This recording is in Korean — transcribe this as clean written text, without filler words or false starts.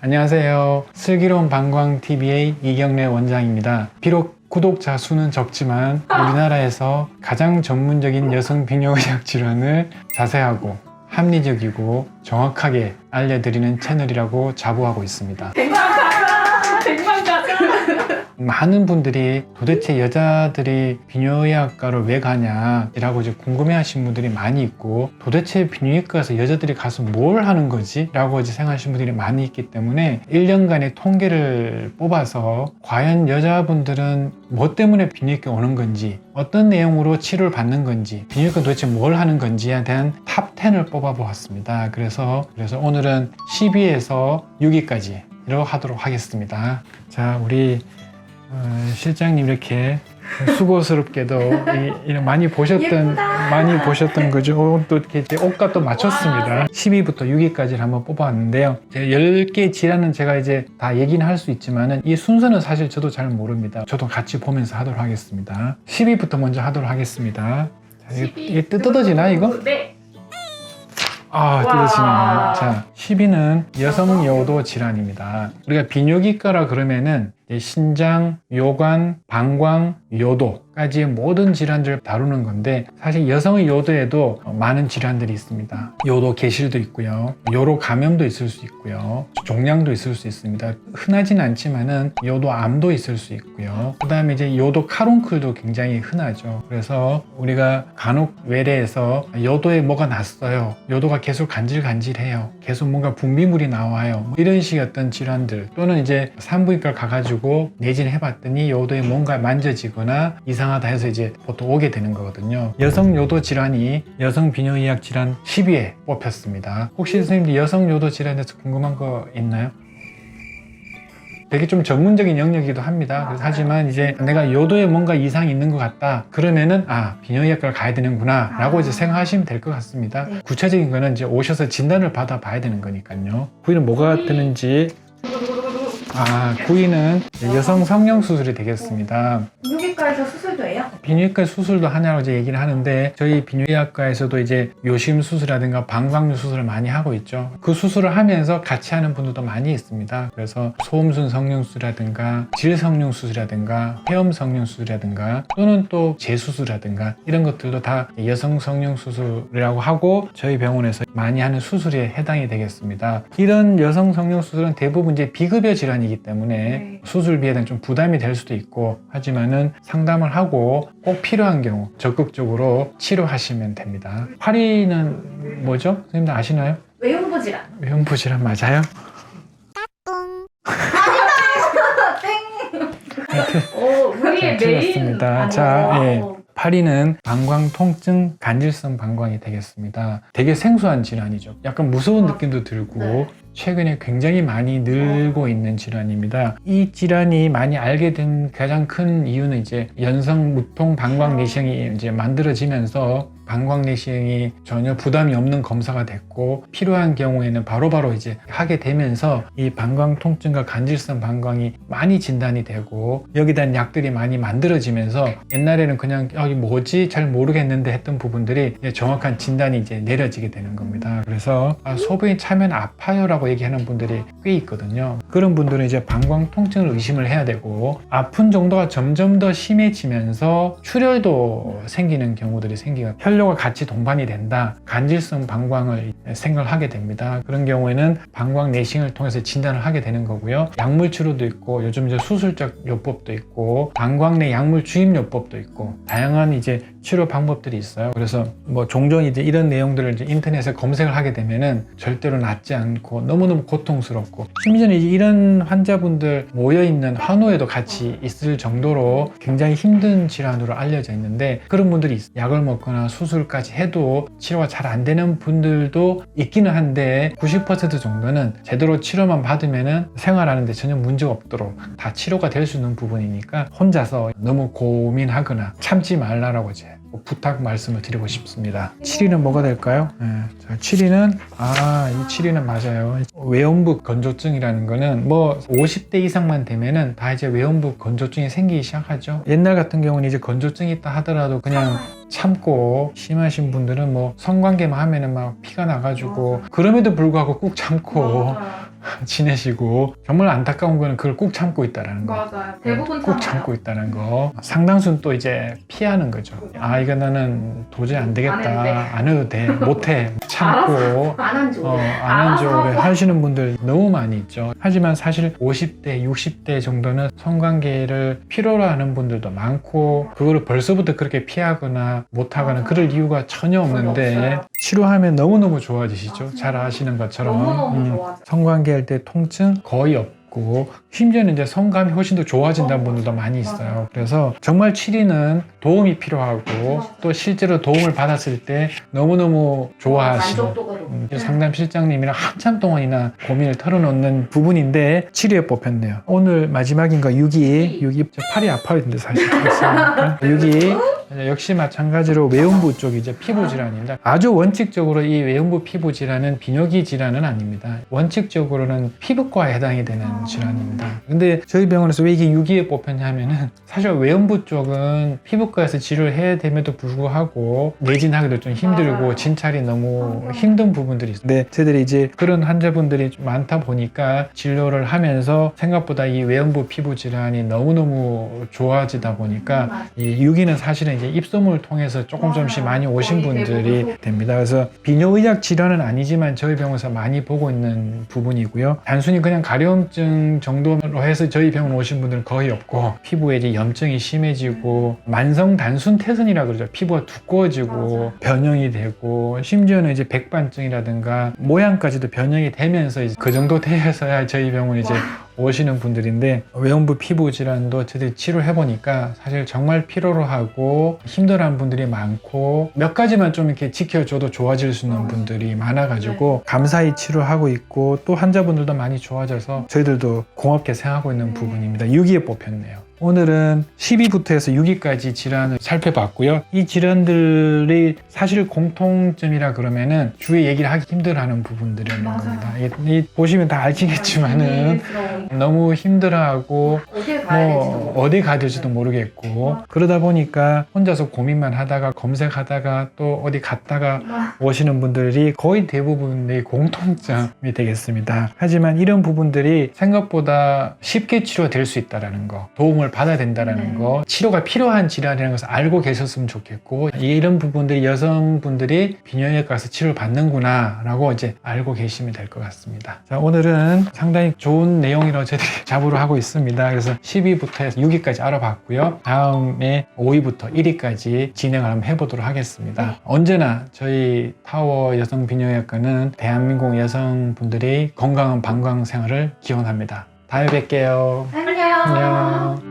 안녕하세요. 슬기로운 방광TV의 이경래 원장입니다. 비록 구독자 수는 적지만 우리나라에서 가장 전문적인 여성 비뇨의학 질환을 자세하고 합리적이고 정확하게 알려드리는 채널이라고 자부하고 있습니다. 100만 가자! 100만 가자! 많은 분들이 도대체 여자들이 비뇨의학과를 왜 가냐라고 이제 궁금해하시는 분들이 많이 있고, 도대체 비뇨기과에서 여자들이 가서 뭘 하는 거지? 라고 이제 생각하시는 분들이 많이 있기 때문에 1년간의 통계를 뽑아서 과연 여자분들은 뭐 때문에 비뇨기과 오는 건지, 어떤 내용으로 치료를 받는 건지, 비뇨기과 도대체 뭘 하는 건지에 대한 탑 10을 뽑아 보았습니다. 그래서 오늘은 12에서 6위까지 이렇게 하도록 하겠습니다. 자, 우리 실장님 이렇게 수고스럽게도 많이 보셨던 거죠. 또 이렇게 옷과 또 맞췄습니다. 10위부터 6위까지를 한번 뽑아왔는데요. 10개 질환은 제가 이제 다 얘기는 할 수 있지만은 이 순서는 사실 저도 잘 모릅니다. 저도 같이 보면서 하도록 하겠습니다. 10위부터 먼저 하도록 하겠습니다. 자, 이게 뜯어지나 이거? 네. 아, 뜯어지네요. 자, 10위는 여성 요도 질환입니다. 우리가 비뇨기과라 그러면은 신장, 요관, 방광, 요도까지의 모든 질환들을 다루는 건데, 사실 여성의 요도에도 많은 질환들이 있습니다. 요도 개실도 있고요, 요로 감염도 있을 수 있고요, 종양도 있을 수 있습니다. 흔하진 않지만은 요도암도 있을 수 있고요. 그 다음에 이제 요도 카룬클도 굉장히 흔하죠. 그래서 우리가 간혹 외래에서 요도에 뭐가 났어요, 요도가 계속 간질간질해요, 계속 뭔가 분비물이 나와요, 뭐 이런 식의 어떤 질환들, 또는 이제 산부인과를 가가지고 내진을 해봤더니 요도에 뭔가 만져지거나 이상하다 해서 이제 보통 오게 되는 거거든요. 여성 요도 질환이 여성 비뇨의학 질환 10위에 뽑혔습니다. 혹시 선생님들 여성 요도 질환에 대해서 궁금한 거 있나요? 되게 좀 전문적인 영역이기도 합니다. 하지만 이제 내가 요도에 뭔가 이상이 있는 것 같다 그러면은 비뇨의학과를 가야 되는구나 라고 이제 생각하시면 될 것 같습니다. 네. 구체적인 거는 이제 오셔서 진단을 받아 봐야 되는 거니까요. 9위는 뭐가 뜨는지. 9위는 여성 성형 수술이 되겠습니다. 비뇨기과에서 수술도 해요? 비뇨기과 수술도 하냐고 이제 얘기를 하는데, 저희 비뇨의학과에서도 이제 요심 수술이라든가 방광류 수술을 많이 하고 있죠. 그 수술을 하면서 같이 하는 분들도 많이 있습니다. 그래서 소음순 성형 수술이라든가 질 성형 수술이라든가 폐엄 성형 수술이라든가 또는 또 재수술이라든가 이런 것들도 다 여성 성형 수술이라고 하고, 저희 병원에서 많이 하는 수술에 해당이 되겠습니다. 이런 여성 성형 수술은 대부분 이제 비급여 질환이기 때문에 수술비에 대한 좀 부담이 될 수도 있고, 하지만은 상담을 하고 꼭 필요한 경우 적극적으로 치료하시면 됩니다. 8위는 뭐죠? 선생님들 아시나요? 외형부 질환. 외형부 질환 맞아요? 우리의 메인. 틀렸습니다. 자, 8위는 방광 통증 간질성 방광이 되겠습니다. 되게 생소한 질환이죠. 약간 무서운 느낌도 들고 최근에 굉장히 많이 늘고 있는 질환입니다. 이 질환이 많이 알게 된 가장 큰 이유는 이제 연성 무통 방광 내시경이 이제 만들어지면서 방광 내시경이 전혀 부담이 없는 검사가 됐고, 필요한 경우에는 바로바로 이제 하게 되면서 이 방광 통증과 간질성 방광이 많이 진단이 되고, 여기에 대한 약들이 많이 만들어지면서 옛날에는 그냥 이게 뭐지 잘 모르겠는데 했던 부분들이 정확한 진단이 이제 내려지게 되는 겁니다. 그래서 소변이 차면 아파요 라고 얘기하는 분들이 꽤 있거든요. 그런 분들은 이제 방광 통증을 의심을 해야 되고, 아픈 정도가 점점 더 심해지면서 출혈도 생기는 경우들이 생기고, 혈뇨가 같이 동반이 된다, 간질성 방광을 생각을 하게 됩니다. 그런 경우에는 방광 내시경을 통해서 진단을 하게 되는 거고요. 약물 치료도 있고, 요즘 이제 수술적 요법도 있고, 방광 내 약물 주입 요법도 있고, 다양한 이제 치료 방법들이 있어요. 그래서 뭐 종종 이제 이런 내용들을 이제 인터넷에 검색을 하게 되면은 절대로 낫지 않고 너무너무 고통스럽고, 심지어는 이제 이런 환자분들 모여있는 환우에도 같이 있을 정도로 굉장히 힘든 질환으로 알려져 있는데, 그런 분들이 있어요. 약을 먹거나 수술까지 해도 치료가 잘 안 되는 분들도 있기는 한데, 90% 정도는 제대로 치료만 받으면은 생활하는데 전혀 문제가 없도록 다 치료가 될 수 있는 부분이니까 혼자서 너무 고민하거나 참지 말라라고 이제 부탁 말씀을 드리고 싶습니다. 7위는 뭐가 될까요? 자, 7위는 이 7위는 맞아요. 외음부 건조증이라는 거는 뭐 50대 이상만 되면은 다 이제 외음부 건조증이 생기기 시작하죠. 옛날 같은 경우는 이제 건조증이 있다 하더라도 그냥 참고, 심하신 분들은 뭐 성관계만 하면은 막 피가 나가지고 그럼에도 불구하고 꾹 참고 지내시고 정말 안타까운 거는 그걸 꾹 참고 있다라는 거. 맞아요. 대부분 꾹 참아요. 참고 있다는 거. 상당수는 또 이제 피하는 거죠. 아, 이거 나는 도저히 안 되겠다. 안 해도 돼. 못해. 참고. 안한 줄. 안 좋게 하시는 분들 너무 많이 있죠. 하지만 사실 50대, 60대 정도는 성관계를 필요로 하는 분들도 많고 그거를 벌써부터 그렇게 피하거나 못하거나 그럴 이유가 전혀 없는데 없어요. 치료하면 너무너무 좋아지시죠. 잘 아시는 것처럼. 너무너무 좋아져. 성관계 할 때 통증 거의 없고 심지어는 이제 성감이 훨씬 더 좋아진다는 분들도 많이 있어요. 맞아요. 그래서 정말 치료는 도움이 필요하고 또 실제로 도움을 받았을 때 너무너무 좋아하시는 만족도가 높고. 상담 실장님이랑 한참 동안이나 고민을 털어놓는 부분인데 치료에 뽑혔네요. 오늘 마지막인가 6기 저 팔이 아파야 되는데 사실 6기 역시 마찬가지로 외음부 쪽 이제 피부 질환입니다. 아주 원칙적으로 이 외음부 피부 질환은 비뇨기 질환은 아닙니다. 원칙적으로는 피부과에 해당이 되는 질환입니다. 근데 저희 병원에서 왜 이게 6기에 뽑혔냐면은 사실 외음부 쪽은 피부과에서 치료를 해야 됨에도 불구하고 매진하기도 좀 힘들고 맞아요. 진찰이 너무 힘든 부분들이 있어요. 근데 저희들이 이제 그런 환자분들이 좀 많다 보니까 진료를 하면서 생각보다 이 외음부 피부 질환이 너무너무 좋아지다 보니까 이 6기는 사실은 이제 입소문을 통해서 조금씩 많이 오신 거의 분들이 대부분. 됩니다. 그래서 비뇨의학 질환은 아니지만 저희 병원에서 많이 보고 있는 부분이고요. 단순히 그냥 가려움증 정도로 해서 저희 병원 오신 분들은 거의 없고 피부에 이제 염증이 심해지고 만성 단순 태선이라 그러죠. 피부가 두꺼워지고 변형이 되고 심지어는 이제 백반증이라든가 모양까지도 변형이 되면서 이제 그 정도 되어서야 저희 병원 이제 오시는 분들인데 외음부 피부 질환도 저희들이 치료를 해보니까 사실 정말 필요로 하고 힘들어하는 분들이 많고 몇 가지만 좀 이렇게 지켜줘도 좋아질 수 있는 분들이 많아가지고 감사히 치료하고 있고 또 환자분들도 많이 좋아져서 저희들도 고맙게 생각하고 있는 부분입니다. 6기에 뽑혔네요. 오늘은 12부터 해서 6기까지 질환을 살펴봤고요. 이 질환들이 사실 공통점이라 그러면은 주위에 얘기를 하기 힘들어하는 부분들이라는 맞아요. 겁니다. 이 보시면 다 아시겠지만은 너무 힘들어하고 어디에 가야 될지도 모르고. 어디 가야 될지도 모르겠고 그러다 보니까 혼자서 고민만 하다가 검색하다가 또 어디 갔다가 오시는 분들이 거의 대부분의 공통점이 되겠습니다. 하지만 이런 부분들이 생각보다 쉽게 치료될 수 있다는 거, 도움을 받아야 된다는 거, 치료가 필요한 질환이라는 것을 알고 계셨으면 좋겠고 이런 부분들이 여성분들이 비뇨기과 가서 치료를 받는구나 라고 이제 알고 계시면 될 것 같습니다. 자, 오늘은 상당히 좋은 내용이라고 저희들이 자부를 하고 있습니다. 그래서 12부터 해서 6기까지 알아봤고요. 다음에 5위부터 1위까지 진행을 한번 해보도록 하겠습니다. 언제나 저희 타워 여성 비뇨기과는 대한민국 여성분들이 건강한 방광 생활을 기원합니다. 다음에 뵐게요. 안녕. 안녕.